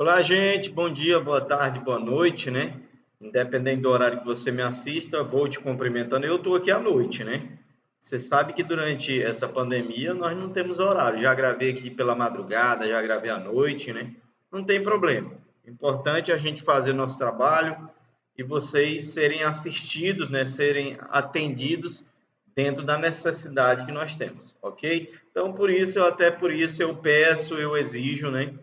Olá, gente. Bom dia, boa tarde, boa noite, né? Independente do horário que você me assista, vou te cumprimentando. Eu estou aqui à noite, né? Você sabe que durante essa pandemia nós não temos horário. Já gravei aqui pela madrugada, já gravei à noite, né? Não tem problema. O importante é a gente fazer nosso trabalho e vocês serem assistidos, né? Serem atendidos dentro da necessidade que nós temos, ok? Então, por isso eu peço, eu exijo, né?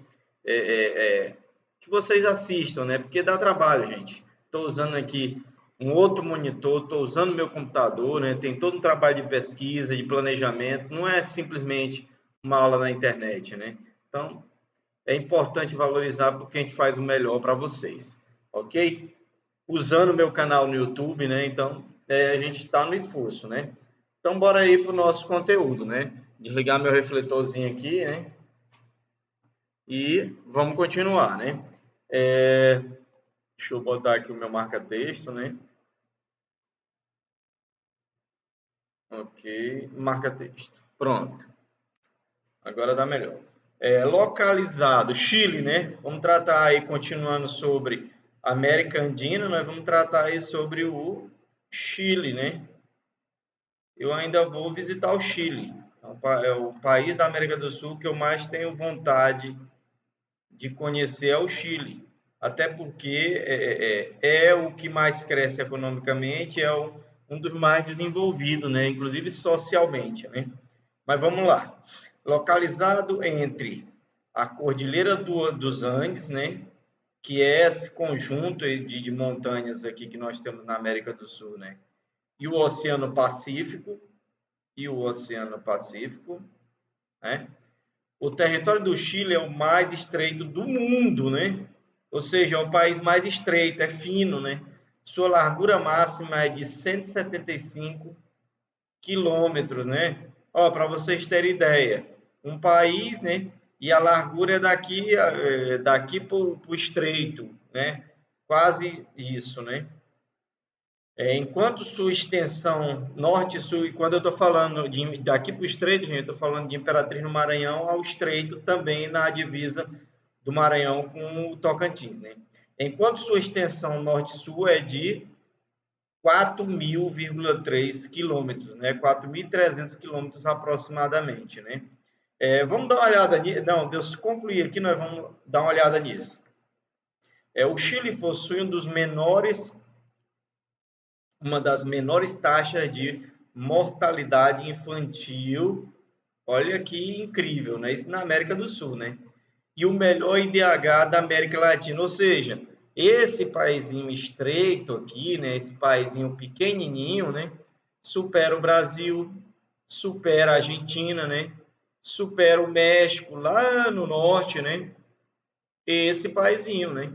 é, que vocês assistam, né? Porque dá trabalho, gente. Estou usando aqui um outro monitor, estou usando meu computador, né? Tem todo um trabalho de pesquisa, de planejamento. Não é simplesmente uma aula na internet, né? Então, é importante valorizar porque a gente faz o melhor para vocês, ok? Usando o meu canal no YouTube, né? Então, a gente está no esforço, né? Então, bora aí para o nosso conteúdo, né? Desligar meu refletorzinho aqui, né? E vamos continuar, né? Deixa eu botar aqui o meu marca-texto, né? Ok, marca-texto. Pronto. Agora dá melhor. Localizado, Chile, né? Vamos tratar aí, continuando sobre América Andina, nós vamos tratar aí sobre o Chile, né? Eu ainda vou visitar o Chile. É o país da América do Sul que eu mais tenho vontade de conhecer é o Chile. Até porque é o que mais cresce economicamente, um dos mais desenvolvidos, né? Inclusive socialmente, né? Mas vamos lá. Localizado entre a Cordilheira dos Andes, né? Que é esse conjunto de montanhas aqui que nós temos na América do Sul, né? E o Oceano Pacífico, né? O território do Chile é o mais estreito do mundo, né? Ou seja, é o país mais estreito, é fino, né? Sua largura máxima é de 175 quilômetros, né? Ó, para vocês terem ideia, um país, né? E a largura é daqui para o estreito, né? Quase isso, né? Enquanto sua extensão norte-sul, e quando eu estou falando daqui para o estreito, gente, eu estou falando de Imperatriz no Maranhão ao estreito, também na divisa do Maranhão com o Tocantins, né? Enquanto sua extensão norte-sul é de 4.000,3 quilômetros, né? 4.300 quilômetros aproximadamente, né? Vamos dar uma olhada nisso. Não, Deus concluir aqui, nós vamos dar uma olhada nisso. O Chile possui uma das menores taxas de mortalidade infantil. Olha que incrível, né? Isso na América do Sul, né? E o melhor IDH da América Latina, ou seja, esse paizinho estreito aqui, né? Esse paizinho pequenininho, né? Supera o Brasil, supera a Argentina, né? Supera o México lá no norte, né? Esse paizinho, né?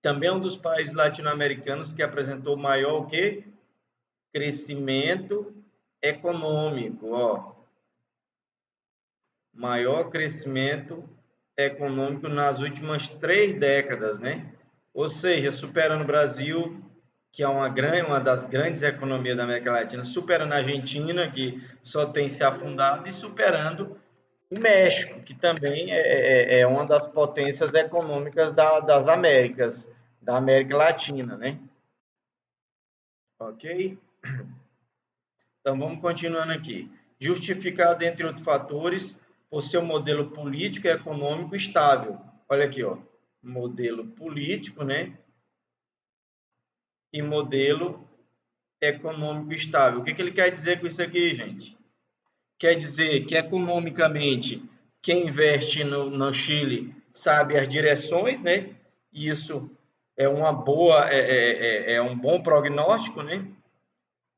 Também é um dos países latino-americanos que apresentou maior o quê? Crescimento econômico, ó. Maior crescimento econômico nas últimas 3 décadas, né? Ou seja, superando o Brasil, que é uma das grandes economias da América Latina, superando a Argentina, que só tem se afundado, e superando o México, que também é uma das potências econômicas das Américas, da América Latina, né? Ok? Então, vamos continuando aqui. Justificado, entre outros fatores, por seu modelo político e econômico estável. Olha aqui, ó. Modelo político, né? E modelo econômico estável. O que ele quer dizer com isso aqui, gente? Quer dizer que, economicamente, quem investe no Chile sabe as direções, né? Isso é um bom prognóstico, né?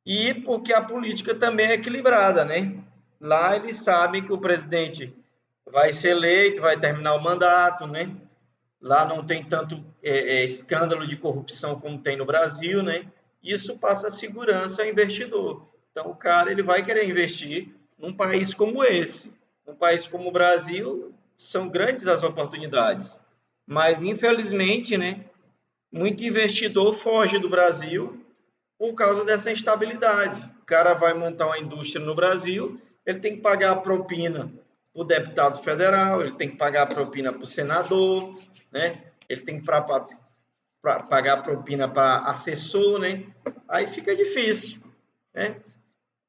E porque a política também é equilibrada, né? Lá eles sabem que o presidente vai ser eleito, vai terminar o mandato, né? Lá não tem tanto escândalo de corrupção como tem no Brasil, né? Isso passa segurança ao investidor. Então o cara ele vai querer investir num país como esse, num país como o Brasil, são grandes as oportunidades, mas infelizmente, né? Muito investidor foge do Brasil por causa dessa instabilidade. O cara vai montar uma indústria no Brasil, ele tem que pagar a propina para o deputado federal, ele tem que pagar propina para o senador, né? Ele tem que pagar propina para assessor, né? Aí fica difícil, né?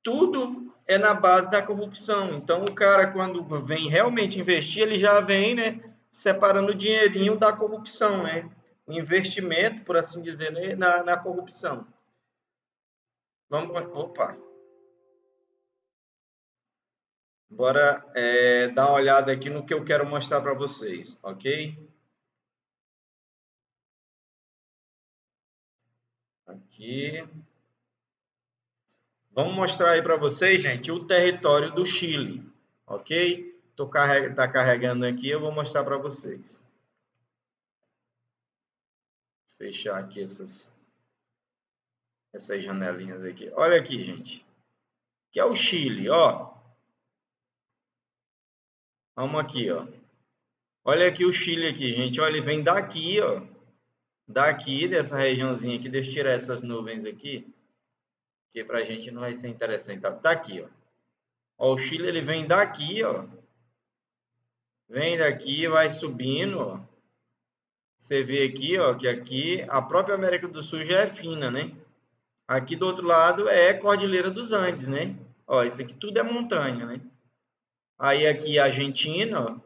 Tudo é na base da corrupção. Então, o cara, quando vem realmente investir, ele já vem, né, separando o dinheirinho da corrupção, né? O investimento, por assim dizer, né, na corrupção. Vamos, opa, bora dar uma olhada aqui no que eu quero mostrar para vocês, ok? Aqui. Vamos mostrar aí para vocês, gente, o território do Chile, ok? Tá carregando aqui, eu vou mostrar para vocês. Fechar aqui essas janelinhas aqui. Olha aqui, gente. Que é o Chile, ó. Vamos aqui, ó. Olha aqui o Chile aqui, gente. Olha, ele vem daqui, ó. Daqui, dessa regiãozinha aqui. Deixa eu tirar essas nuvens aqui, que pra gente não vai ser interessante. Tá aqui, ó. Ó, o Chile, ele vem daqui, ó. Vem daqui, vai subindo, ó. Você vê aqui, ó, que aqui a própria América do Sul já é fina, né? Aqui do outro lado é Cordilheira dos Andes, né? Ó, isso aqui tudo é montanha, né? Aí aqui a Argentina, ó.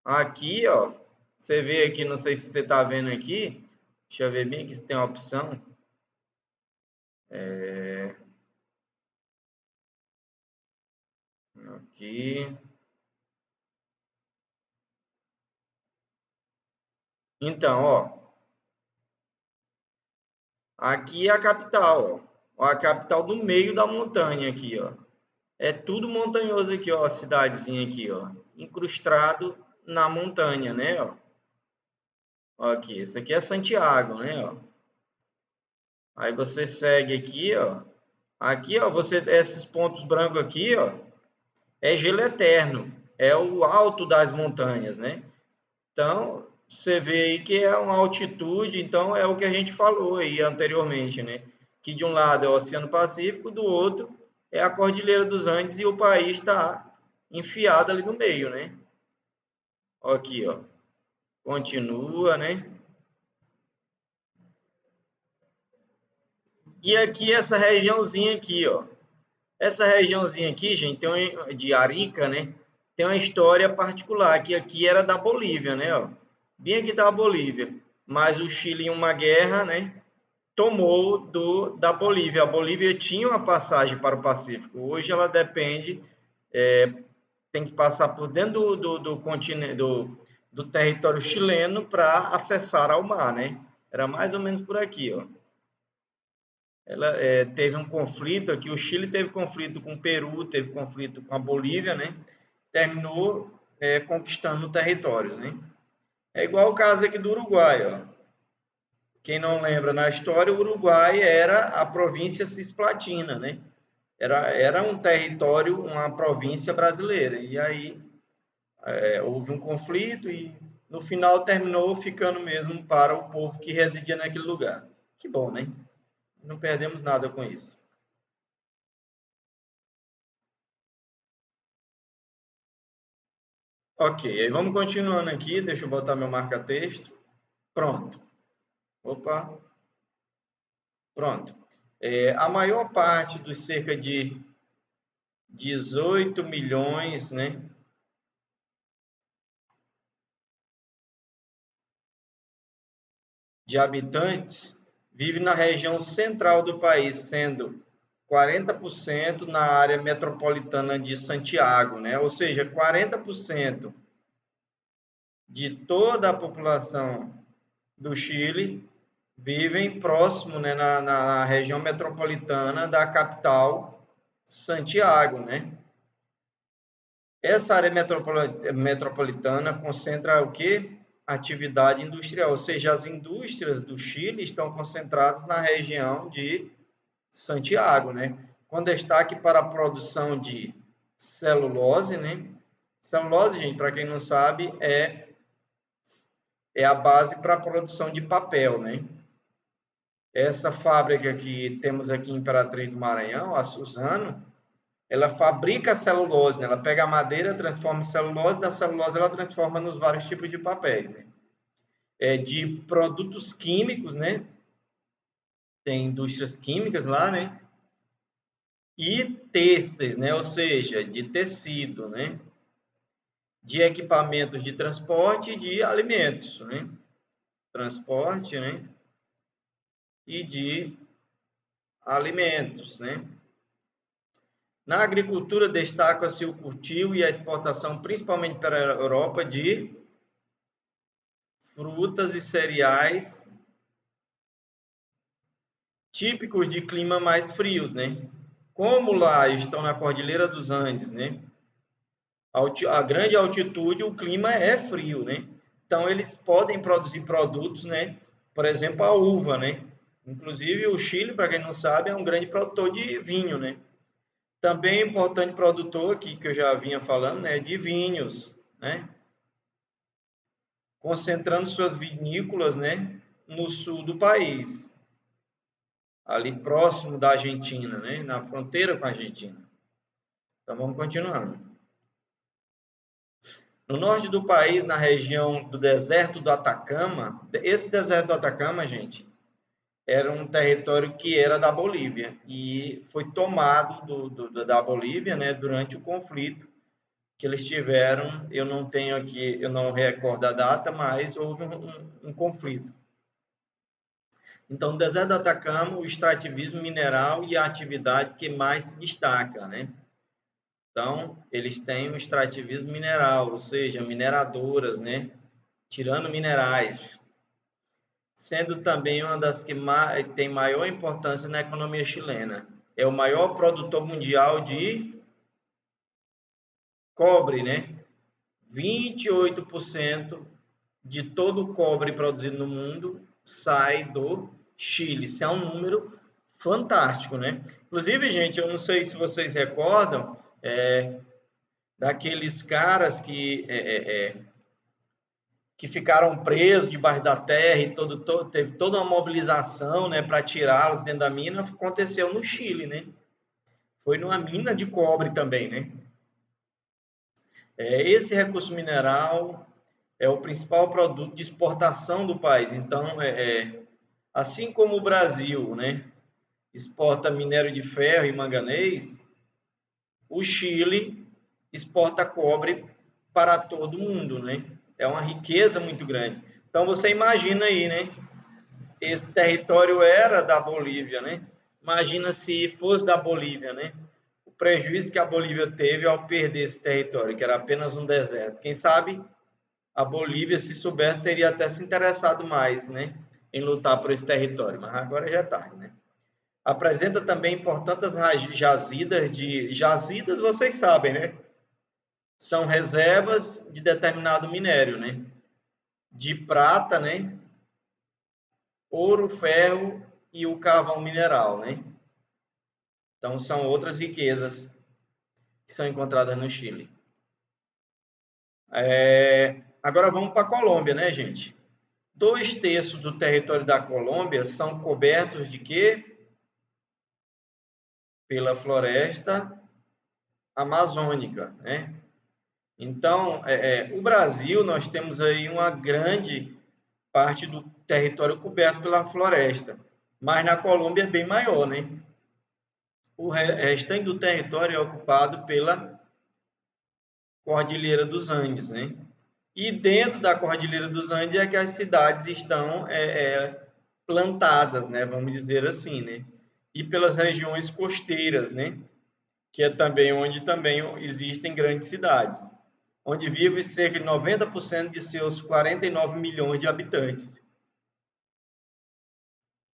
Aqui, ó, você vê aqui, não sei se você tá vendo aqui, deixa eu ver bem aqui se tem uma opção. Aqui. Então, ó, aqui é a capital, ó. A capital do meio da montanha aqui, ó. É tudo montanhoso aqui, ó, a cidadezinha aqui, ó. Incrustado na montanha, né, ó. Ó, aqui, isso aqui é Santiago, né, ó. Aí você segue aqui, ó. Aqui, ó, esses pontos brancos aqui, ó, é gelo eterno. É o alto das montanhas, né? Então, você vê aí que é uma altitude, então é o que a gente falou aí anteriormente, né? Que de um lado é o Oceano Pacífico, do outro é a Cordilheira dos Andes e o país está enfiado ali no meio, né? Ó, aqui, ó. Continua, né? E aqui essa regiãozinha aqui, ó. Essa regiãozinha aqui, gente, de Arica, né? Tem uma história particular, que aqui era da Bolívia, né? Ó. Bem aqui está a Bolívia. Mas o Chile, em uma guerra, né? Tomou da Bolívia. A Bolívia tinha uma passagem para o Pacífico. Hoje ela depende, tem que passar por dentro do continente, do território chileno para acessar ao mar, né? Era mais ou menos por aqui, ó. Ela teve um conflito aqui, o Chile teve conflito com o Peru, teve conflito com a Bolívia, né? Terminou conquistando territórios, né? É igual o caso aqui do Uruguai, ó. Quem não lembra na história, o Uruguai era a província cisplatina, né? Era um território, uma província brasileira. E aí houve um conflito e no final terminou ficando mesmo para o povo que residia naquele lugar. Que bom, né? Não perdemos nada com isso. Ok, aí vamos continuando aqui. Deixa eu botar meu marca-texto. Pronto. Opa, pronto. A maior parte dos cerca de 18 milhões, né, de habitantes vive na região central do país, sendo 40% na área metropolitana de Santiago, né? Ou seja, 40% de toda a população do Chile vivem próximo, né, na região metropolitana da capital, Santiago, né? Essa área metropolitana concentra o quê? Atividade industrial, ou seja, as indústrias do Chile estão concentradas na região de Santiago, né? Com destaque para a produção de celulose, né? Celulose, gente, para quem não sabe, é a base para a produção de papel, né? Essa fábrica que temos aqui em Imperatriz do Maranhão, a Suzano, ela fabrica a celulose, né? Ela pega a madeira, transforma em celulose, da celulose ela transforma nos vários tipos de papéis, né? De produtos químicos, né? Tem indústrias químicas lá, né? E têxteis, né? Ou seja, de tecido, né? De equipamentos de transporte e de alimentos, né? Transporte, né? E de alimentos, né? Na agricultura destaca-se o cultivo e a exportação, principalmente para a Europa, de frutas e cereais típicos de clima mais frios, né? Como lá estão na Cordilheira dos Andes, né? A grande altitude, o clima é frio, né? Então eles podem produzir produtos, né? Por exemplo, a uva, né? Inclusive o Chile, para quem não sabe, é um grande produtor de vinho, né? Também é importante produtor aqui que eu já vinha falando, né? De vinhos, né? Concentrando suas vinícolas, né? No sul do país, ali próximo da Argentina, né? Na fronteira com a Argentina. Então vamos continuando. No norte do país, na região do deserto do Atacama, esse deserto do Atacama, gente, era um território que era da Bolívia e foi tomado da Bolívia, né, durante o conflito que eles tiveram. Eu não tenho aqui, eu não recordo a data, mas houve um conflito. Então, no deserto do Atacama, o extrativismo mineral e a atividade que mais se destaca, né? Então, eles têm um extrativismo mineral, ou seja, mineradoras, né? Tirando minerais, sendo também uma das que tem maior importância na economia chilena. É o maior produtor mundial de cobre, né? 28% de todo o cobre produzido no mundo sai do Chile. Isso é um número fantástico, né? Inclusive, gente, eu não sei se vocês recordam daqueles caras que ficaram presos debaixo da terra e teve toda uma mobilização, né, para tirá-los dentro da mina. Aconteceu no Chile, né? Foi numa mina de cobre também, né? Esse recurso mineral é o principal produto de exportação do país. Então, assim como o Brasil, né, exporta minério de ferro e manganês, o Chile exporta cobre para todo mundo, né? É uma riqueza muito grande. Então você imagina aí, né? Esse território era da Bolívia, né? Imagina se fosse da Bolívia, né? O prejuízo que a Bolívia teve ao perder esse território, que era apenas um deserto. Quem sabe a Bolívia, se soubesse, teria até se interessado mais, né? Em lutar por esse território, mas agora já é tarde, né? Apresenta também importantes jazidas, vocês sabem, né? São reservas de determinado minério, né? De prata, né? Ouro, ferro e o carvão mineral, né? Então são outras riquezas que são encontradas no Chile. Agora vamos para a Colômbia, né, gente? 2/3 do território da Colômbia são cobertos de quê? Pela floresta amazônica, né? Então, o Brasil, nós temos aí uma grande parte do território coberto pela floresta, mas na Colômbia é bem maior, né? O restante do território é ocupado pela Cordilheira dos Andes, né? E dentro da Cordilheira dos Andes é que as cidades estão plantadas, né? Vamos dizer assim, né? E pelas regiões costeiras, né? Que é também onde também existem grandes cidades, onde vive cerca de 90% de seus 49 milhões de habitantes.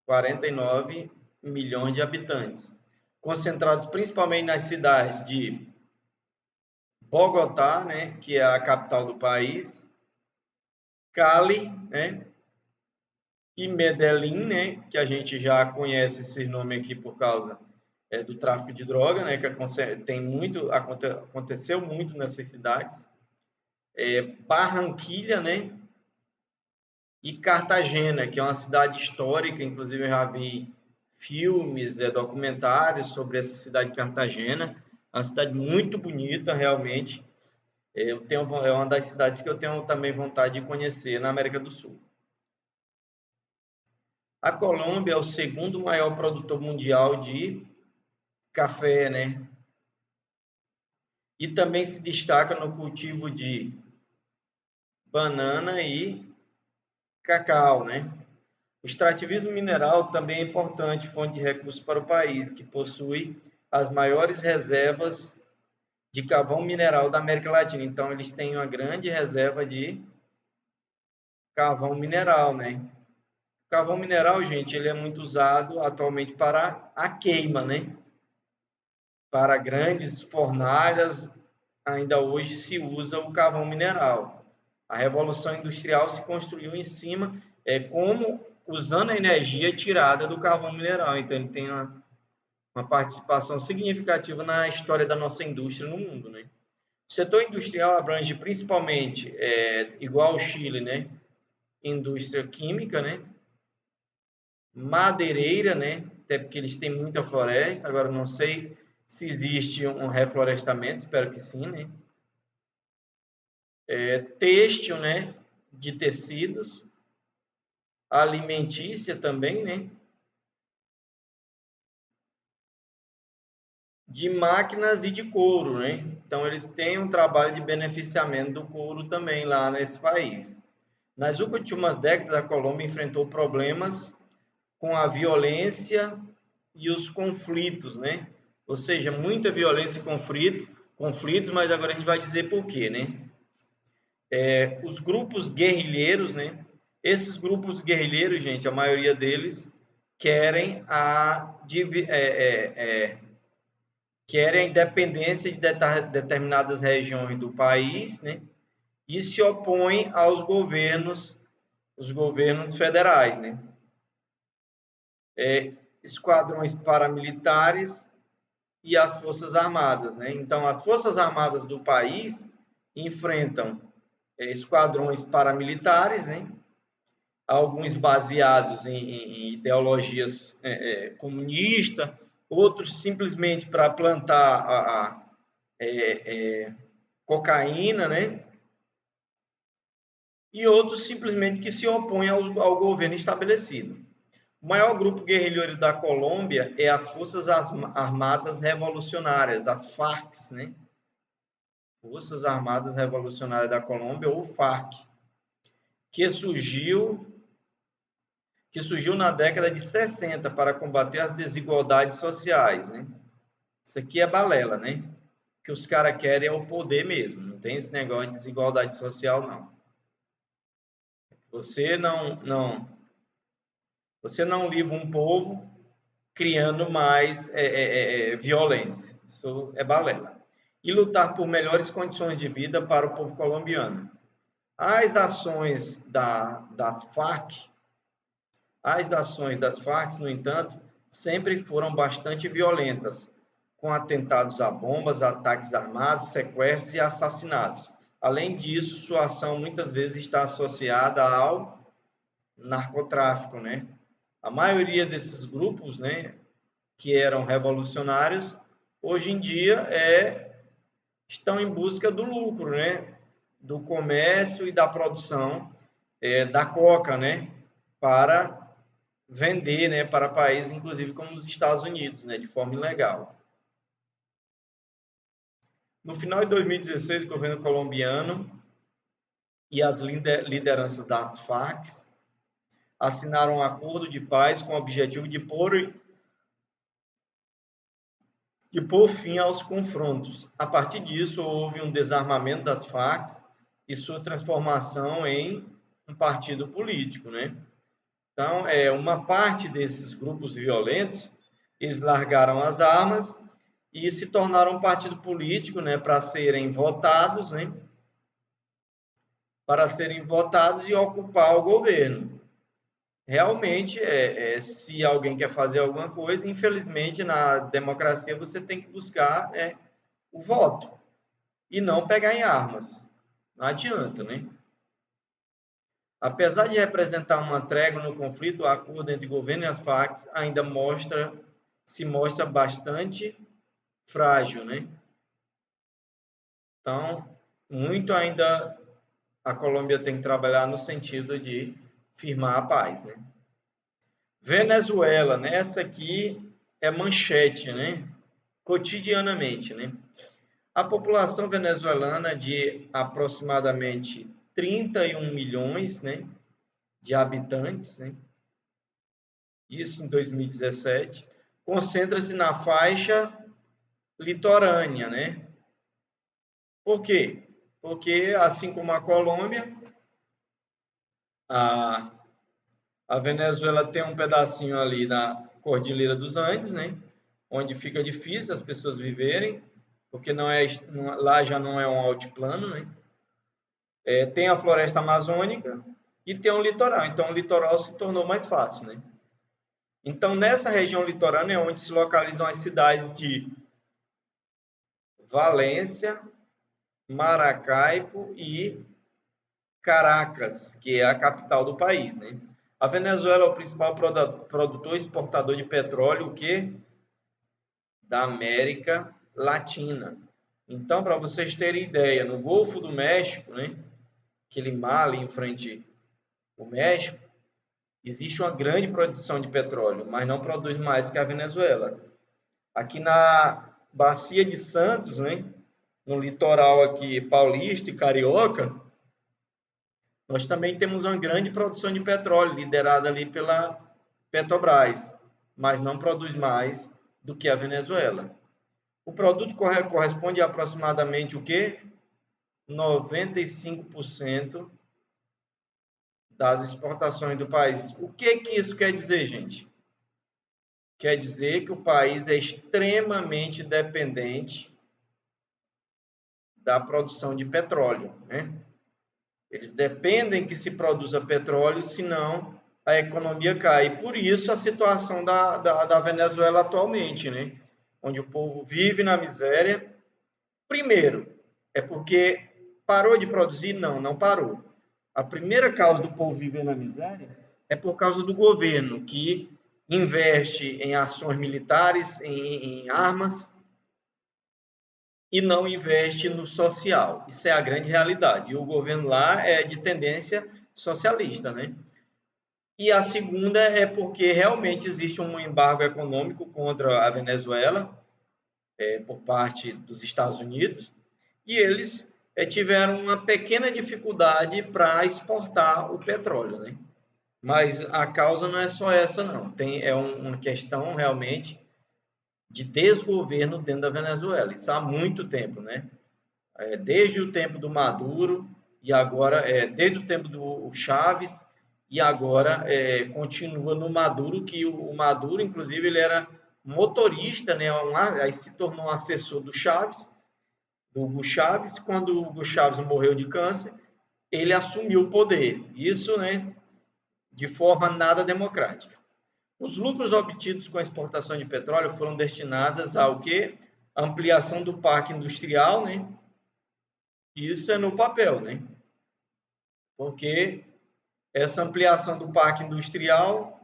49 milhões de habitantes, concentrados principalmente nas cidades de Bogotá, né, que é a capital do país, Cali, né, e Medellín, né, que a gente já conhece esse nome aqui por causa do tráfico de droga, né, que tem muito, aconteceu muito nessas cidades. Barranquilha, né, e Cartagena, que é uma cidade histórica, inclusive eu já vi filmes, documentários sobre essa cidade de Cartagena. Uma cidade muito bonita, realmente. É uma das cidades que eu tenho também vontade de conhecer na América do Sul. A Colômbia é o segundo maior produtor mundial de café, né? E também se destaca no cultivo de banana e cacau, né? O extrativismo mineral também é importante fonte de recursos para o país, que possui as maiores reservas de carvão mineral da América Latina. Então, eles têm uma grande reserva de carvão mineral, né? O carvão mineral, gente, ele é muito usado atualmente para a queima, né? Para grandes fornalhas, ainda hoje se usa o carvão mineral. A Revolução Industrial se construiu em cima, como usando a energia tirada do carvão mineral. Então, ele tem uma participação significativa na história da nossa indústria no mundo, né? O setor industrial abrange principalmente, igual ao Chile, né? Indústria química, né? Madeireira, né? Até porque eles têm muita floresta. Agora, não sei se existe um reflorestamento, espero que sim, né? Têxtil, né? De tecidos. Alimentícia também, né? De máquinas e de couro, né? Então, eles têm um trabalho de beneficiamento do couro também lá nesse país. Nas últimas décadas, a Colômbia enfrentou problemas com a violência e os conflitos, né? Ou seja, muita violência e conflitos, mas agora a gente vai dizer por quê, né? Os grupos guerrilheiros, né? Esses grupos guerrilheiros, gente, a maioria deles querem querem a independência de determinadas regiões do país, né? E se opõem aos governos, os governos federais, né? Esquadrões paramilitares e as Forças Armadas, né? Então, as Forças Armadas do país enfrentam esquadrões paramilitares, né? Alguns baseados em ideologias comunistas, outros simplesmente para plantar cocaína, né? E outros simplesmente que se opõem ao governo estabelecido. O maior grupo guerrilheiro da Colômbia é as Forças Armadas Revolucionárias, as FARC, né? Forças Armadas Revolucionárias da Colômbia, ou FARC, que surgiu na década de 60 para combater as desigualdades sociais, né? Isso aqui é balela, né? O que os caras querem é o poder mesmo, não tem esse negócio de desigualdade social, não. Você não livra um povo criando mais violência. Isso é balela. E lutar por melhores condições de vida para o povo colombiano. As ações das Farc, no entanto, sempre foram bastante violentas, com atentados a bombas, ataques armados, sequestros e assassinatos. Além disso, sua ação muitas vezes está associada ao narcotráfico, né? A maioria desses grupos, né, que eram revolucionários, hoje em dia estão em busca do lucro, né, do comércio e da produção da coca, né, para vender, né, para países, inclusive como os Estados Unidos, né, de forma ilegal. No final de 2016, o governo colombiano e as lideranças das Farc assinaram um acordo de paz com o objetivo de pôr fim aos confrontos. A partir disso, houve um desarmamento das Farc e sua transformação em um partido político, né? Então, uma parte desses grupos violentos, eles largaram as armas e se tornaram um partido político, né, para serem votados, né? Para serem votados e ocupar o governo. Realmente, se alguém quer fazer alguma coisa, infelizmente, na democracia, você tem que buscar o voto e não pegar em armas. Não adianta, né? Apesar de representar uma trégua no conflito, o acordo entre o governo e as Farc ainda se mostra bastante frágil, né? Então, muito ainda a Colômbia tem que trabalhar no sentido de firmar a paz, né? Venezuela, né? Essa aqui é manchete, né? Cotidianamente, né? A população venezuelana de aproximadamente 31 milhões, né, de habitantes, né? Isso em 2017, concentra-se na faixa litorânea, né? Por quê? Porque, assim como a Colômbia, a, a Venezuela tem um pedacinho ali na Cordilheira dos Andes, né? Onde fica difícil as pessoas viverem, porque lá já não é um altiplano, né? Tem a floresta amazônica e tem o litoral. Então, o litoral se tornou mais fácil, né? Então, nessa região litorânea é onde se localizam as cidades de Valência, Maracaibo e Caracas, que é a capital do país, né? A Venezuela é o principal produtor e exportador de petróleo, da América Latina. Então, para vocês terem ideia, no Golfo do México, né, aquele mar ali em frente ao México, existe uma grande produção de petróleo, mas não produz mais que a Venezuela. Aqui na Bacia de Santos, né, no litoral aqui paulista e carioca, nós também temos uma grande produção de petróleo, liderada ali pela Petrobras, mas não produz mais do que a Venezuela. O produto corresponde a aproximadamente o quê? 95% das exportações do país. O que isso quer dizer, gente? Quer dizer que o país é extremamente dependente da produção de petróleo, né? Eles dependem que se produza petróleo, senão a economia cai. E por isso a situação da Venezuela atualmente, né? Onde o povo vive na miséria. Primeiro, é porque parou de produzir? Não, não parou. A primeira causa do povo viver na miséria é por causa do governo, que investe em ações militares, em armas, e não investe no social. Isso é a grande realidade. E o governo lá é de tendência socialista, né? E a segunda é porque realmente existe um embargo econômico contra a Venezuela, por parte dos Estados Unidos, e eles tiveram uma pequena dificuldade para exportar o petróleo, né? Mas a causa não é só essa, não. Uma questão realmente de desgoverno dentro da Venezuela. Isso há muito tempo, né? Desde o tempo do Maduro e agora, desde o tempo do Chaves e agora continua no Maduro, que o Maduro, inclusive, ele era motorista, né? Aí se tornou um assessor do Chaves, do Hugo Chaves. Quando o Hugo Chaves morreu de câncer, ele assumiu o poder. Isso, né? De forma nada democrática. Os lucros obtidos com a exportação de petróleo foram destinados ao quê? Ampliação do parque industrial, né? Isso é no papel, né? Porque essa ampliação do parque industrial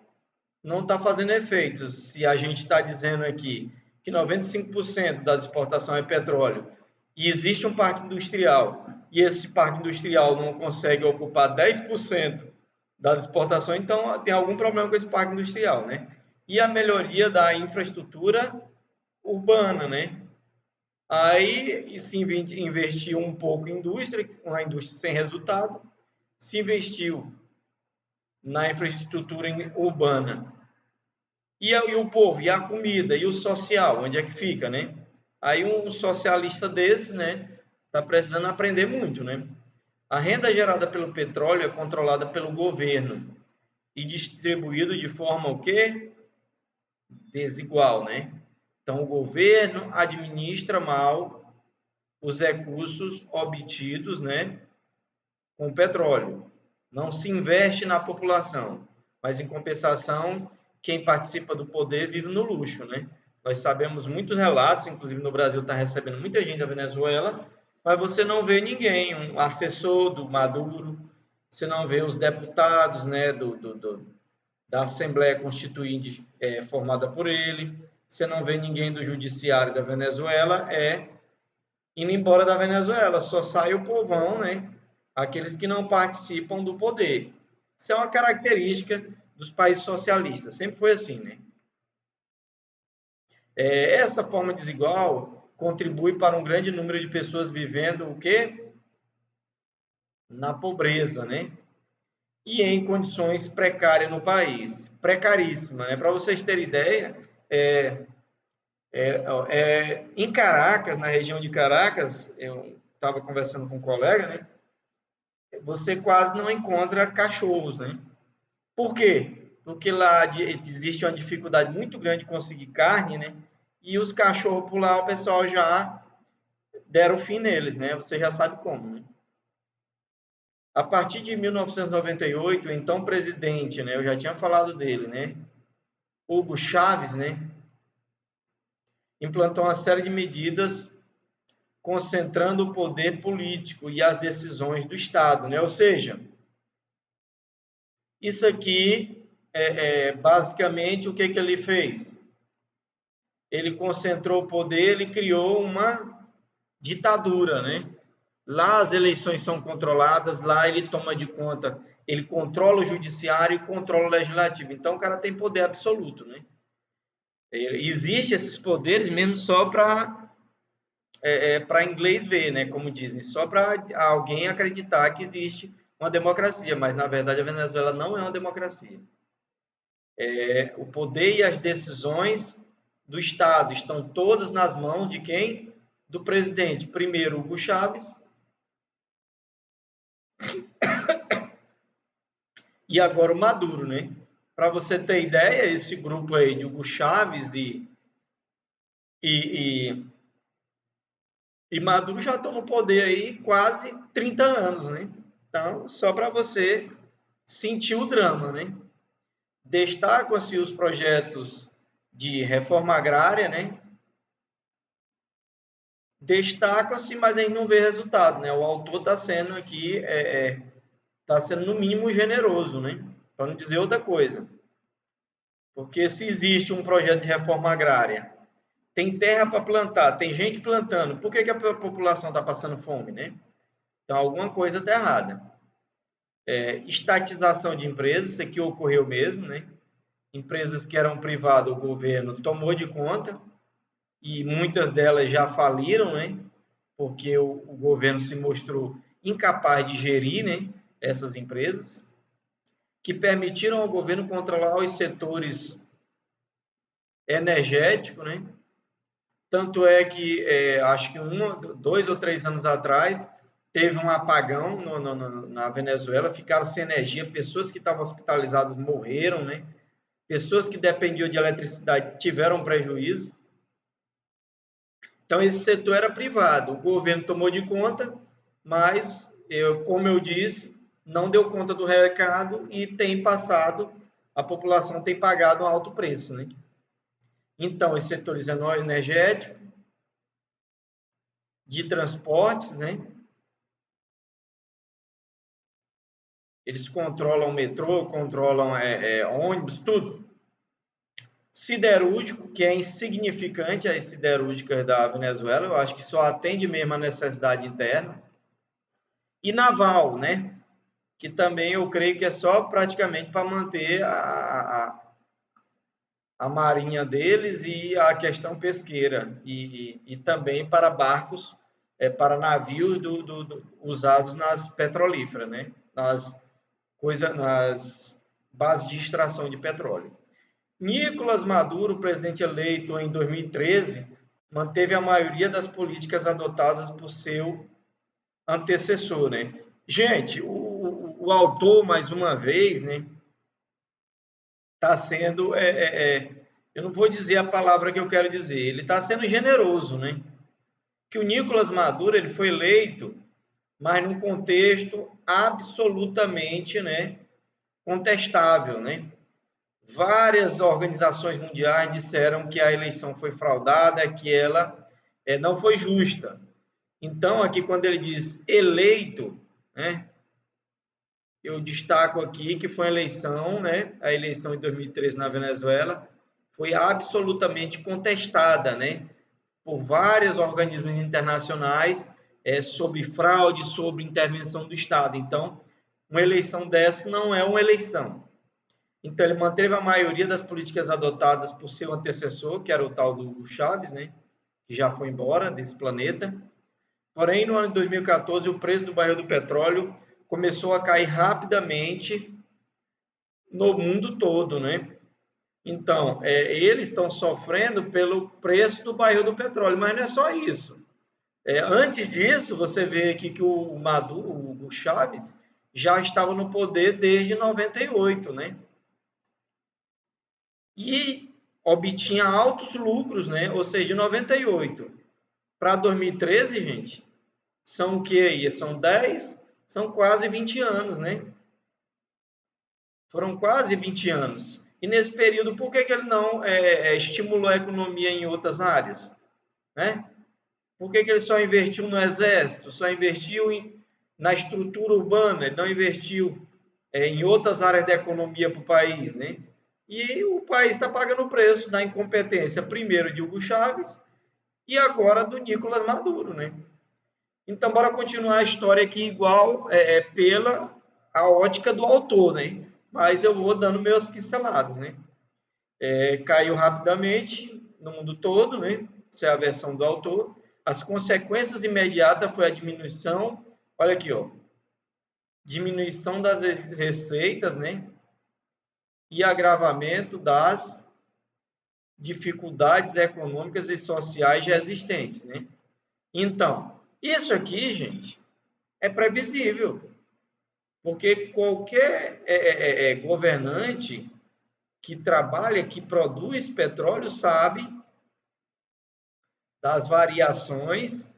não está fazendo efeito. Se a gente está dizendo aqui que 95% das exportações é petróleo e existe um parque industrial e esse parque industrial não consegue ocupar 10% das exportações, então tem algum problema com esse parque industrial, né? E a melhoria da infraestrutura urbana, né? Aí se investiu um pouco em indústria, uma indústria sem resultado, se investiu na infraestrutura urbana. E o povo, e a comida, e o social, onde é que fica, né? Aí um socialista desse, né, tá precisando aprender muito, né? A renda gerada pelo petróleo é controlada pelo governo e distribuído de forma o quê? Desigual, né? Então o governo administra mal os recursos obtidos, né, com o petróleo. Não se investe na população, mas em compensação, quem participa do poder vive no luxo, né? Nós sabemos muitos relatos, inclusive no Brasil está recebendo muita gente da Venezuela, mas você não vê ninguém, um assessor do Maduro, você não vê os deputados, né, da Assembleia Constituinte formada por ele, você não vê ninguém do Judiciário da Venezuela, indo embora da Venezuela. Só sai o povão, né? Aqueles que não participam do poder. Isso é uma característica dos países socialistas. Sempre foi assim, né? Essa forma desigual contribui para um grande número de pessoas vivendo o quê? Na pobreza, né? E em condições precárias no país. Precaríssima, né? Para vocês terem ideia, em Caracas, na região de Caracas, eu estava conversando com um colega, né? Você quase não encontra cachorros, né? Por quê? Porque lá existe uma dificuldade muito grande de conseguir carne, né? E os cachorros por lá, o pessoal já deram fim neles, né? Você já sabe como, né? A partir de 1998, o então presidente, né? Eu já tinha falado dele, né? Hugo Chávez, né? Implantou uma série de medidas concentrando o poder político e as decisões do Estado, né? Ou seja, isso aqui basicamente o que que ele fez? Ele concentrou o poder, ele criou uma ditadura, né? Lá as eleições são controladas, lá ele toma de conta, ele controla o judiciário e controla o legislativo. Então o cara tem poder absoluto, né? Existem esses poderes mesmo só para inglês ver, né? Como dizem, só para alguém acreditar que existe uma democracia, mas na verdade a Venezuela não é uma democracia. O poder e as decisões do Estado estão todas nas mãos de quem? Do presidente. Primeiro, Hugo Chávez, e agora o Maduro, né? Para você ter ideia, esse grupo aí de Hugo Chávez e, e Maduro já estão no poder aí quase 30 anos, né? Então, só para você sentir o drama, né? Destacam-se os projetos de reforma agrária, né? Destacam-se, mas a gente não vê resultado, né? O autor está sendo aqui, está sendo no mínimo generoso, né? Para não dizer outra coisa. Porque se existe um projeto de reforma agrária, tem terra para plantar, tem gente plantando, por que, que a população está passando fome, né? Então, alguma coisa está errada. Estatização de empresas, isso aqui ocorreu mesmo, né? Empresas que eram privadas, o governo tomou de conta, e muitas delas já faliram, né? Porque o governo se mostrou incapaz de gerir, né, essas empresas, que permitiram ao governo controlar os setores energéticos, né? Tanto é que acho que 2 ou 3 anos atrás teve um apagão na Venezuela, ficaram sem energia, pessoas que estavam hospitalizadas morreram, né? Pessoas que dependiam de eletricidade tiveram prejuízo. Então, esse setor era privado, o governo tomou de conta, mas, como eu disse, não deu conta do recado e tem passado, a população tem pagado um alto preço, né? Então, os setores energéticos, de transportes, né? Eles controlam o metrô, controlam ônibus, tudo. Siderúrgico, que é insignificante as siderúrgicas da Venezuela, eu acho que só atende mesmo a necessidade interna. E naval, né? Que também eu creio que é só praticamente para manter a marinha deles e a questão pesqueira, e também para barcos, para navios usados nas petrolíferas, né? Nas bases de extração de petróleo. Nicolás Maduro, presidente eleito em 2013, manteve a maioria das políticas adotadas por seu antecessor, né? Gente, o autor, mais uma vez, né, está sendo, eu não vou dizer a palavra que eu quero dizer, ele está sendo generoso, né? Que o Nicolás Maduro ele foi eleito, mas num contexto absolutamente, né, contestável, né? Várias organizações mundiais disseram que a eleição foi fraudada, que ela não foi justa. Então, aqui, quando ele diz eleito, né, eu destaco aqui que foi a eleição, né, a eleição de 2013 na Venezuela, foi absolutamente contestada, né? por vários organismos internacionais sobre fraude, sobre intervenção do Estado. Então, uma eleição dessa não é uma eleição. Então, ele manteve a maioria das políticas adotadas por seu antecessor, que era o tal do Hugo Chávez, né, que já foi embora desse planeta. Porém, no ano de 2014, o preço do barril do petróleo começou a cair rapidamente no mundo todo, né? Então, eles estão sofrendo pelo preço do barril do petróleo, mas não é só isso. Antes disso, você vê aqui que o Maduro, o Chávez, já estava no poder desde 98, né? E obtinha altos lucros, né? Ou seja, de 98 para 2013, gente, são o que aí? São 10, são quase 20 anos, né? Foram quase 20 anos. E nesse período, por que ele não estimulou a economia em outras áreas? Né? Por que ele só investiu no exército, só investiu na estrutura urbana, ele não investiu em outras áreas da economia para o país? Né? E o país está pagando o preço da incompetência, primeiro de Hugo Chávez e agora do Nicolás Maduro. Né? Então, bora continuar a história aqui igual pela a ótica do autor, né? Mas eu vou dando meus pincelados, né? Caiu rapidamente no mundo todo, né? Essa é a versão do autor. As consequências imediatas foi a diminuição, olha aqui, ó, diminuição das receitas, né? E agravamento das dificuldades econômicas e sociais já existentes, né? Então, isso aqui, gente, é previsível, porque qualquer governante que trabalha, que produz petróleo, sabe das variações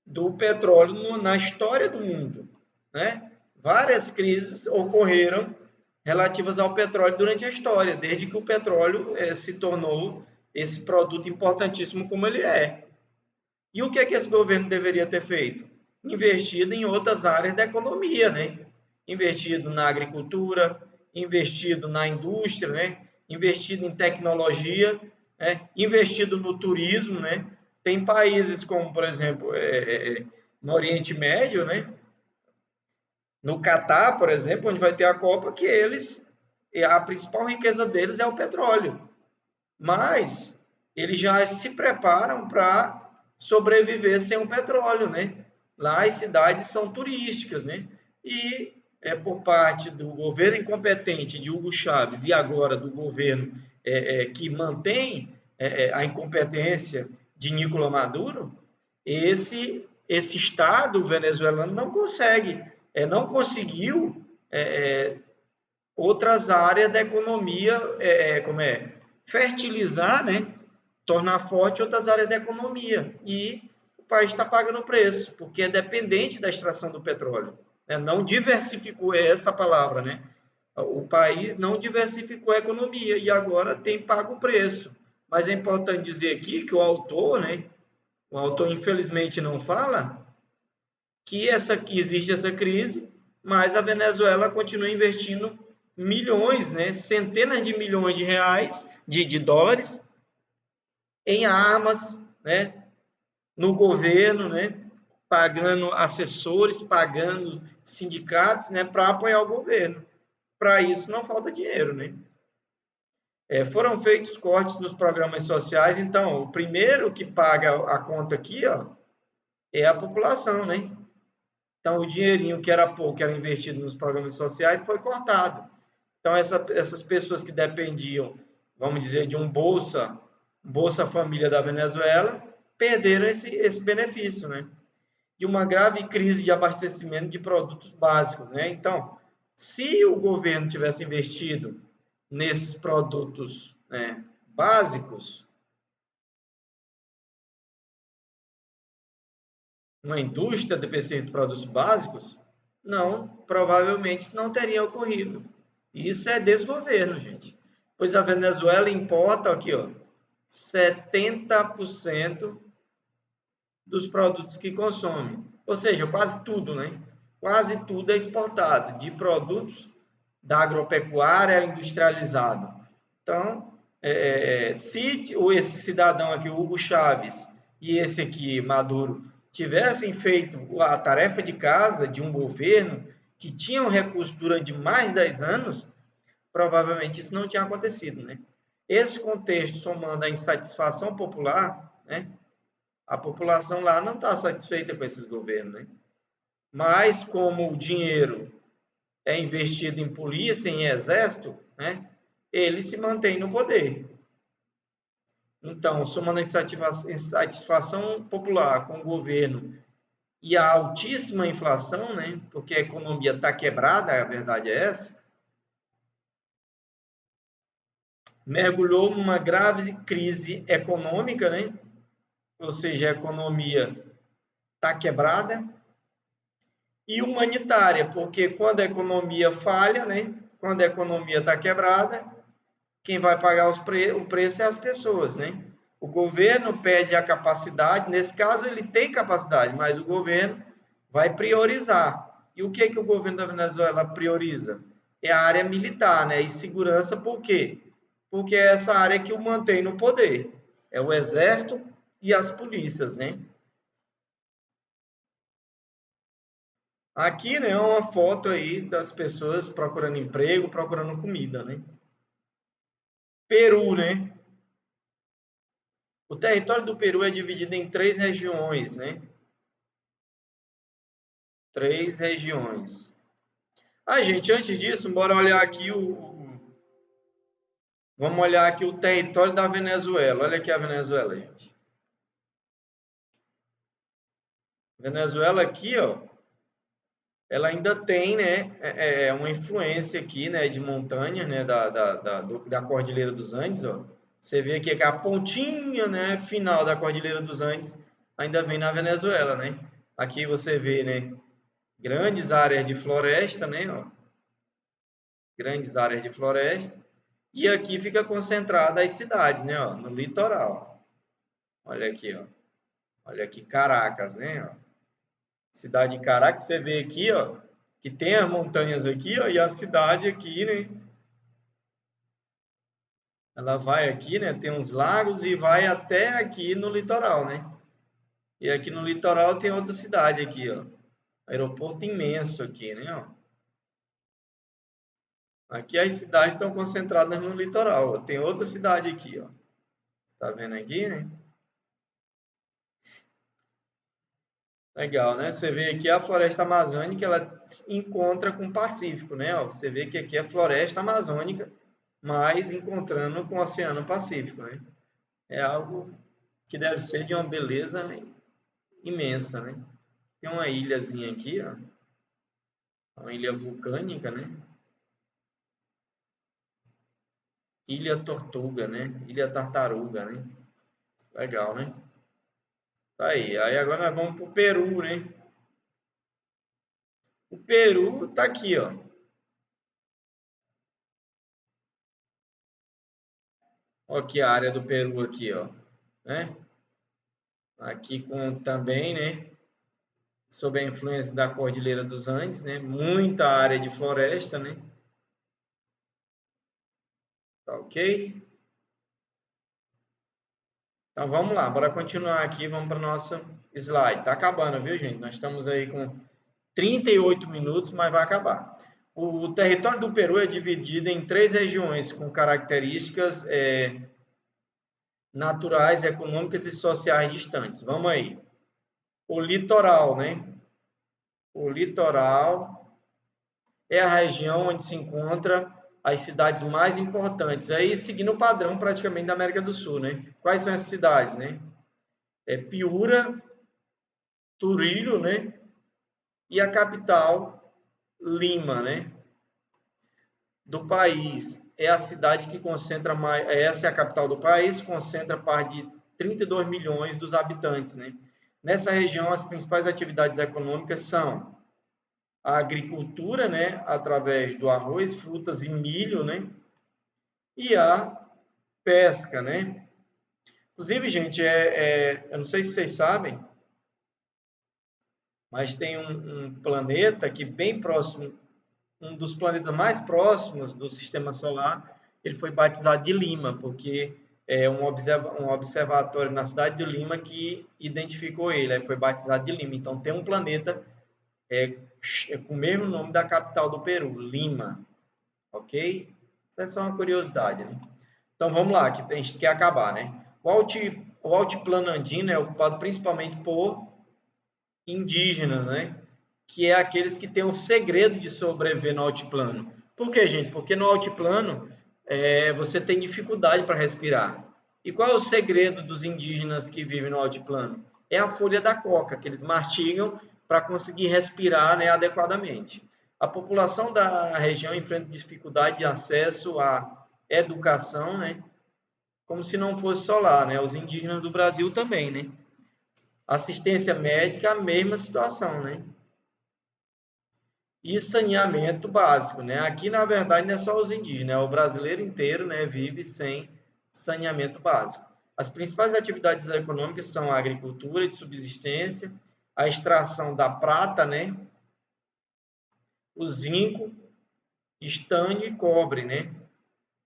do petróleo na história do mundo, né? Várias crises ocorreram relativas ao petróleo durante a história, desde que o petróleo se tornou esse produto importantíssimo como ele é. E o que esse governo deveria ter feito? Investido em outras áreas da economia, né? Investido na agricultura, investido na indústria, né? Investido em tecnologia, né? Investido no turismo, né? Tem países como, por exemplo, no Oriente Médio, né? No Catar, por exemplo, onde vai ter a Copa, que a principal riqueza deles é o petróleo. Mas eles já se preparam para sobreviver sem o petróleo, né? Lá as cidades são turísticas, né? E por parte do governo incompetente de Hugo Chávez e agora do governo que mantém a incompetência de Nicolás Maduro, esse Estado venezuelano não consegue, não conseguiu outras áreas da economia, fertilizar, né? Tornar forte outras áreas da economia. E o país está pagando o preço, porque é dependente da extração do petróleo. Né? Não diversificou, é essa a palavra, né? O país não diversificou a economia e agora tem pago o preço. Mas é importante dizer aqui que o autor, né? O autor infelizmente não fala que existe essa crise, mas a Venezuela continua investindo milhões, né? Centenas de milhões de reais, de dólares, em armas, né? No governo, né? Pagando assessores, pagando sindicatos, né? Para apoiar o governo. Para isso não falta dinheiro, né? Foram feitos cortes nos programas sociais, então o primeiro que paga a conta aqui, ó, é a população, né? Então o dinheirinho que era pouco, que era investido nos programas sociais, foi cortado. Então essas pessoas que dependiam, vamos dizer, de um Bolsa Família da Venezuela, perderam esse benefício, né? E uma grave crise de abastecimento de produtos básicos, né? Então, se o governo tivesse investido nesses produtos, né, básicos, uma indústria de produtos básicos, não, provavelmente não teria ocorrido. Isso é desgoverno, gente. Pois a Venezuela importa aqui, ó, 70% dos produtos que consome. Ou seja, quase tudo, né? Quase tudo é exportado, de produtos da agropecuária industrializado. Então, Se esse cidadão aqui, Hugo Chávez, e esse aqui, Maduro, tivessem feito a tarefa de casa de um governo que tinha um recurso durante mais de 10 anos, provavelmente isso não tinha acontecido, né? Esse contexto, somando a insatisfação popular, né? A população lá não está satisfeita com esses governos, né? Mas como o dinheiro é investido em polícia, em exército, né? Ele se mantém no poder. Então, somando a insatisfação popular com o governo e a altíssima inflação, né? Porque a economia está quebrada, a verdade é essa, mergulhou numa grave crise econômica, né? Ou seja, a economia está quebrada, e humanitária, porque quando a economia falha, né? Quando a economia está quebrada, quem vai pagar o preço é as pessoas, né? O governo perde a capacidade, nesse caso ele tem capacidade, mas o governo vai priorizar. E o que o governo da Venezuela prioriza? É a área militar, né? E segurança, por quê? Porque é essa área que o mantém no poder. É o exército e as polícias, né? Aqui, né, é uma foto aí das pessoas procurando emprego, procurando comida, né? Peru, né? O território do Peru é dividido em 3 regiões, né? 3 regiões. Ah, gente, antes disso, bora olhar aqui vamos olhar aqui o território da Venezuela. Olha aqui a Venezuela, gente. Venezuela aqui, ó, ela ainda tem, né, uma influência aqui, né, de montanha, né, da Cordilheira dos Andes, ó. Você vê aqui que a pontinha, né, final da Cordilheira dos Andes ainda vem na Venezuela, né? Aqui você vê, né, grandes áreas de floresta, né, ó, grandes áreas de floresta. E aqui fica concentrada as cidades, né, ó, no litoral. Olha aqui, ó. Olha aqui Caracas, né, ó. Cidade de Caracas, você vê aqui, ó, que tem as montanhas aqui, ó, e a cidade aqui, né? Ela vai aqui, né? Tem uns lagos e vai até aqui no litoral, né? E aqui no litoral tem outra cidade aqui, ó. Aeroporto imenso aqui, né? Ó. Aqui as cidades estão concentradas no litoral. Ó. Tem outra cidade aqui, ó. Tá vendo aqui, né? Legal, né? Você vê aqui a floresta amazônica, ela encontra com o Pacífico, né? Ó, você vê que aqui é floresta amazônica, mas encontrando com o Oceano Pacífico, né? É algo que deve ser de uma beleza imensa, né? Tem uma ilhazinha aqui, ó, uma ilha vulcânica, né? Ilha Tortuga, né? Ilha Tartaruga, né? Legal, né? Tá aí. Aí agora nós vamos pro Peru, né? O Peru tá aqui, ó. Ó aqui a área do Peru aqui, ó, né? Aqui com também, né? Sob a influência da Cordilheira dos Andes, né? Muita área de floresta, né? Tá ok? Então vamos lá, bora continuar aqui, vamos para nossa slide. Tá acabando, viu, gente? Nós estamos aí com 38 minutos, mas vai acabar. O território do Peru é dividido em 3 regiões com características naturais, econômicas e sociais distantes. Vamos aí. O litoral, né? O litoral é a região onde se encontra as cidades mais importantes. Aí seguindo o padrão praticamente da América do Sul, né? Quais são essas cidades, né? É Piura, Turilho, né? E a capital, Lima, né? Do país. É a cidade que concentra mais, essa é a capital do país, concentra parte de 32 milhões dos habitantes, né? Nessa região, as principais atividades econômicas são a agricultura, né, através do arroz, frutas e milho, né? E a pesca, né? Inclusive, gente, eu não sei se vocês sabem, mas tem um planeta que bem próximo, um dos planetas mais próximos do Sistema Solar, ele foi batizado de Lima, porque é um observatório na cidade de Lima que identificou ele, aí foi batizado de Lima. Então tem um planeta com o mesmo nome da capital do Peru, Lima, ok? Isso é só uma curiosidade, né? Então vamos lá, que a gente quer acabar, né? O altiplano andino é ocupado principalmente por indígenas, né? Que é aqueles que têm o segredo de sobreviver no altiplano. Por quê, gente? Porque no altiplano você tem dificuldade para respirar. E qual é o segredo dos indígenas que vivem no altiplano? É a folha da coca, que eles mastigam para conseguir respirar, né, adequadamente. A população da região enfrenta dificuldade de acesso à educação, né? Como se não fosse só lá, né? Os indígenas do Brasil também, né? Assistência médica, a mesma situação, né? E saneamento básico, né? Aqui, na verdade, não é só os indígenas, o brasileiro inteiro, né, vive sem saneamento básico. As principais atividades econômicas são a agricultura de subsistência, a extração da prata, né, o zinco, estanho e cobre, né?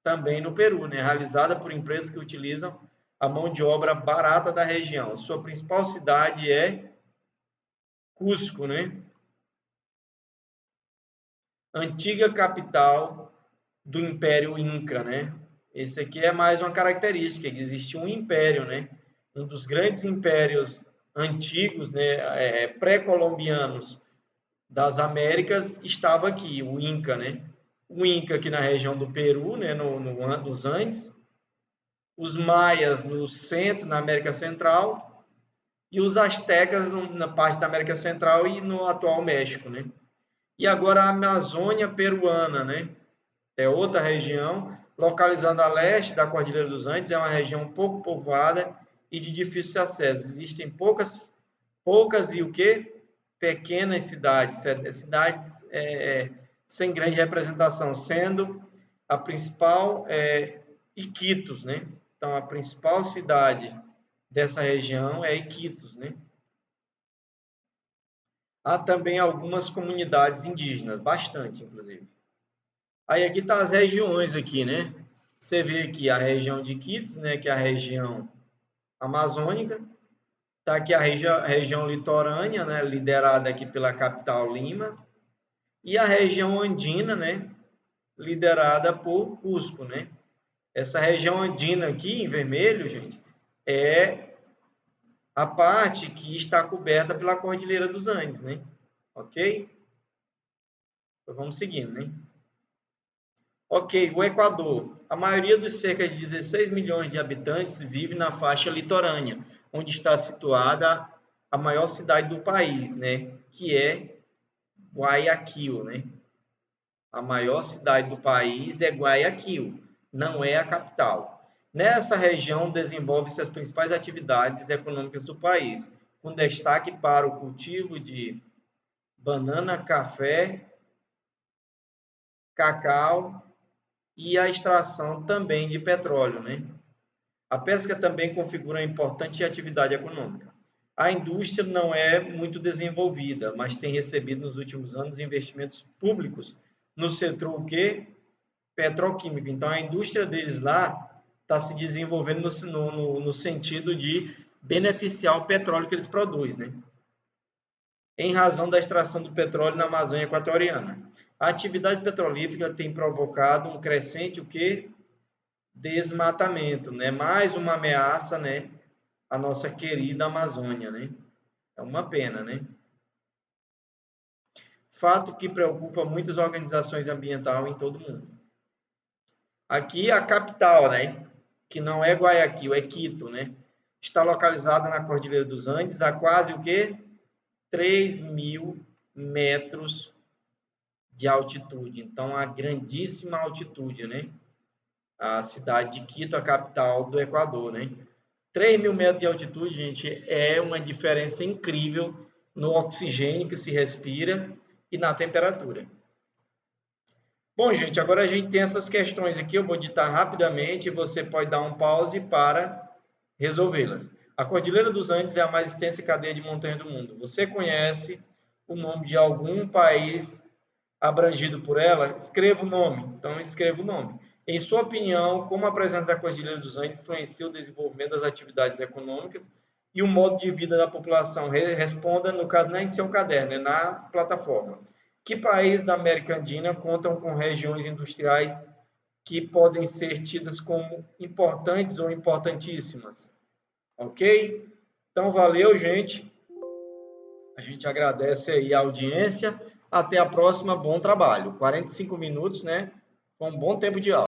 Também no Peru, né, realizada por empresas que utilizam a mão de obra barata da região. Sua principal cidade é Cusco, né? Antiga capital do Império Inca, né? Esse aqui é mais uma característica, que existia um império, né? Um dos grandes impérios antigos, né, pré-colombianos das Américas estava aqui, o Inca, né? O Inca aqui na região do Peru, né, nos Andes, os maias no centro, na América Central, e os astecas na parte da América Central e no atual México, né? E agora a Amazônia peruana, né? É outra região, localizada a leste da Cordilheira dos Andes, é uma região pouco povoada e de difícil acesso. Existem poucas e o quê? Pequenas cidades, cidades sem grande representação, sendo a principal Iquitos, né? Então, a principal cidade dessa região é Iquitos, né? Há também algumas comunidades indígenas, bastante, inclusive. Aí aqui tá as regiões aqui, né? Você vê aqui a região de Iquitos, né, que é a região amazônica. Tá aqui a região litorânea, né, liderada aqui pela capital Lima, e a região andina, né, liderada por Cusco, né? Essa região andina aqui em vermelho, gente, é a parte que está coberta pela Cordilheira dos Andes, né? OK? Então vamos seguindo, né? Ok, o Equador. A maioria dos cerca de 16 milhões de habitantes vive na faixa litorânea, onde está situada a maior cidade do país, né? Que é Guayaquil, né? A maior cidade do país é Guayaquil, não é a capital. Nessa região desenvolve-se as principais atividades econômicas do país, com destaque para o cultivo de banana, café, cacau e a extração também de petróleo, né? A pesca também configura uma importante atividade econômica. A indústria não é muito desenvolvida, mas tem recebido nos últimos anos investimentos públicos no setor o quê? Petroquímico. Então, a indústria deles lá está se desenvolvendo no sentido de beneficiar o petróleo que eles produzem, né? Em razão da extração do petróleo na Amazônia Equatoriana. A atividade petrolífera tem provocado um crescente o quê? Desmatamento, né? Mais uma ameaça, né? A nossa querida Amazônia, né? É uma pena, né? Fato que preocupa muitas organizações ambientais em todo o mundo. Aqui a capital, né? Que não é Guayaquil, é Quito, né? Está localizada na Cordilheira dos Andes, a quase o quê? 3.000 metros de altitude. Então, a grandíssima altitude, né? A cidade de Quito, a capital do Equador, né? 3.000 metros de altitude, gente, é uma diferença incrível no oxigênio que se respira e na temperatura. Bom, gente, agora a gente tem essas questões aqui, eu vou ditar rapidamente e você pode dar um pause para resolvê-las. A Cordilheira dos Andes é a mais extensa cadeia de montanha do mundo. Você conhece o nome de algum país abrangido por ela? Escreva o nome. Então, escreva o nome. Em sua opinião, como a presença da Cordilheira dos Andes influencia o desenvolvimento das atividades econômicas e o modo de vida da população? Responda, no caso, não é em seu caderno, é na plataforma. Que países da América Andina contam com regiões industriais que podem ser tidas como importantes ou importantíssimas? Ok? Então, valeu, gente. A gente agradece aí a audiência. Até a próxima. Bom trabalho. 45 minutos, né? Foi um bom tempo de aula.